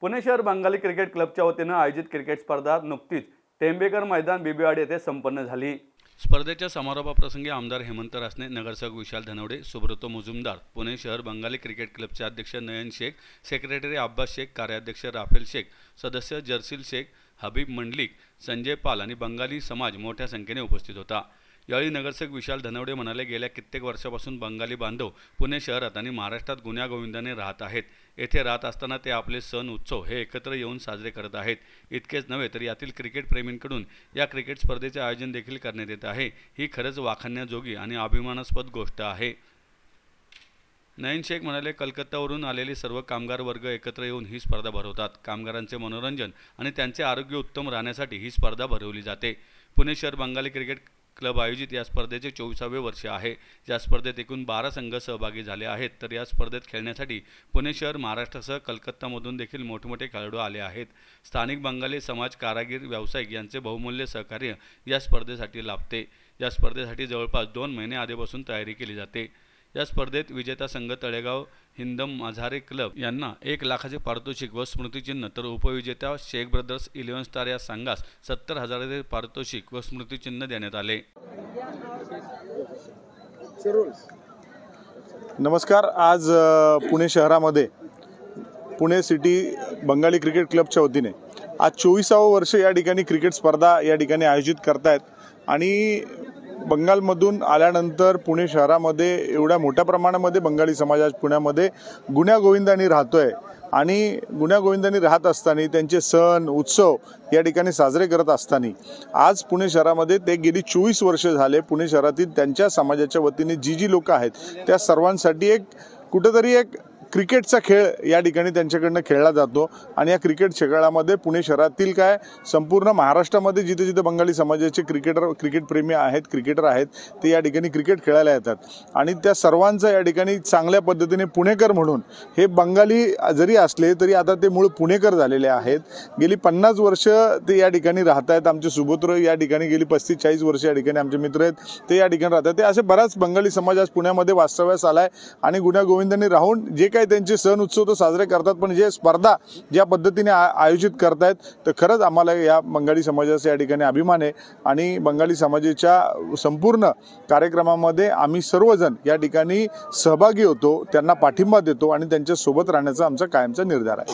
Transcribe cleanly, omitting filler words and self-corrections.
पुणे शहर बंगाली क्रिकेट क्लबच्या वतीनं आयोजित क्रिकेट स्पर्धा नुकतीच टेंबेकर मैदान बीबीवाडी येथे संपन्न झाली। स्पर्धेच्या समारोपाप्रसंगी आमदार हेमंत रासने, नगरसेवक विशाल धनवडे, सुब्रतो मुजुमदार, पुणे शहर बंगाली क्रिकेट क्लबचे अध्यक्ष नयन शेख, सेक्रेटरी अब्बास शेख, कार्याध्यक्ष राफेल शेख, सदस्य जर्सील शेख, हबीब मंडलिक, संजय पाल आणि बंगाली समाज मोठ्या संख्येने उपस्थित होता। यावेळी नगरसेवक विशाल धनवडे म्हणाले, गेल्या कित्येक वर्षापासून बंगाली बांधव पुणे शहरात आणि महाराष्ट्रात गुण्यागोविंदाने राहत आहेत। येथे राहत असताना ते आपले सण उत्सव हे एकत्र येऊन साजरे करत आहेत। इतकेच नव्हे तर यातील क्रिकेट प्रेमींकडून या क्रिकेट स्पर्धेचे आयोजन देखील करण्यात येत आहे। ही खरंच वाखाणण्याजोगी आणि अभिमानास्पद गोष्ट आहे। नयन शेख म्हणाले, कलकत्त्यावरून आलेले सर्व कामगार वर्ग एकत्र येऊन ही स्पर्धा भरवतात। कामगारांचे मनोरंजन आणि त्यांचे आरोग्य उत्तम राहण्यासाठी ही स्पर्धा भरवली जाते। पुणे शहर बंगाली क्रिकेट क्लब आयोजित या स्पर्धेचे 24वे वर्ष आहे। या स्पर्धेत एकूण 12 संघ सहभागी झाले आहेत। तर या स्पर्धेत खेळण्यासाठी पुणे शहर, महाराष्ट्रासह कलकत्तामधून देखील मोठमोठे खेळाडू आले आहेत। स्थानिक बंगाली समाज, कारागीर, व्यावसायिक यांचे बहुमूल्य सहकार्य या स्पर्धेसाठी लाभते। या स्पर्धेसाठी जवळपास 2 महिने आधीपासून तयारी केली जाते। या स्पर्धेत विजेता संघ तळेगाव हिंदम मझारे क्लब यांना 1 लाखाचे पारितोषिक व स्मृतिचिन्ह, तर उपविजेत्या शेख ब्रदर्स 11 स्टार या संघास 70,000चे पारितोषिक व स्मृतिचिन्ह देण्यात आले। नमस्कार। आज पुणे शहरामध्ये पुणे सिटी बंगाली क्रिकेट क्लबच्या वतीने आज 24वे वर्ष या ठिकाणी क्रिकेट स्पर्धा या ठिकाणी आयोजित करतायत आणि बंगालमधून आल्यानंतर पुणे शहरामध्ये एवढ्या मोठ्या प्रमाणामध्ये बंगाली समाज आज पुण्यामध्ये गुण्यागोविंदाने राहतोय आणि गुण्यागोविंदाने राहत असताना त्यांचे सण उत्सव या ठिकाणी साजरे करत असताना आज पुणे शहरामध्ये ते गेली 24 वर्ष झाले पुणे शहरातील त्यांच्या समाजाच्या वतीने जी लोक आहेत त्या सर्वांसाठी एक कुठेतरी एक क्रिकेटचा खेळ या ठिकाणी त्यांच्याकडनं खेळला जातो आणि या क्रिकेट खेळामध्ये पुणे शहरातील काय संपूर्ण महाराष्ट्रामध्ये जिथे जिथे बंगाली समाजाचे क्रिकेट प्रेमी आहेत, क्रिकेटर आहेत, ते या ठिकाणी क्रिकेट खेळायला येतात आणि त्या सर्वांचा या ठिकाणी चांगल्या पद्धतीने पुणेकर म्हणून हे बंगाली जरी असले तरी आता ते मूळ पुणेकर झालेले आहेत। गेली 50 वर्ष ते या ठिकाणी राहत आहेत। आमचे सुबोत्र या ठिकाणी गेली 35-40 वर्ष या ठिकाणी आमचे मित्र आहेत, ते या ठिकाणी राहतात। ते असे बराच बंगाली समाज आज पुण्यामध्ये वास्तव्यास आलाय आणि गुण्यागोविंदाने राहून जे काही त्यांचे सण उत्सव तो साजरे करतात, पण जे स्पर्धा ज्या पद्धतीने आयोजित करतायत तर खरंच आम्हाला या बंगाली समाजाचा या ठिकाणी अभिमान आहे आणि बंगाली समाजाच्या संपूर्ण कार्यक्रमामध्ये आम्ही सर्वजण या ठिकाणी सहभागी होतो, त्यांना पाठिंबा देतो आणि त्यांच्या सोबत राहण्याचा आमचा कायमचा निर्धार आहे।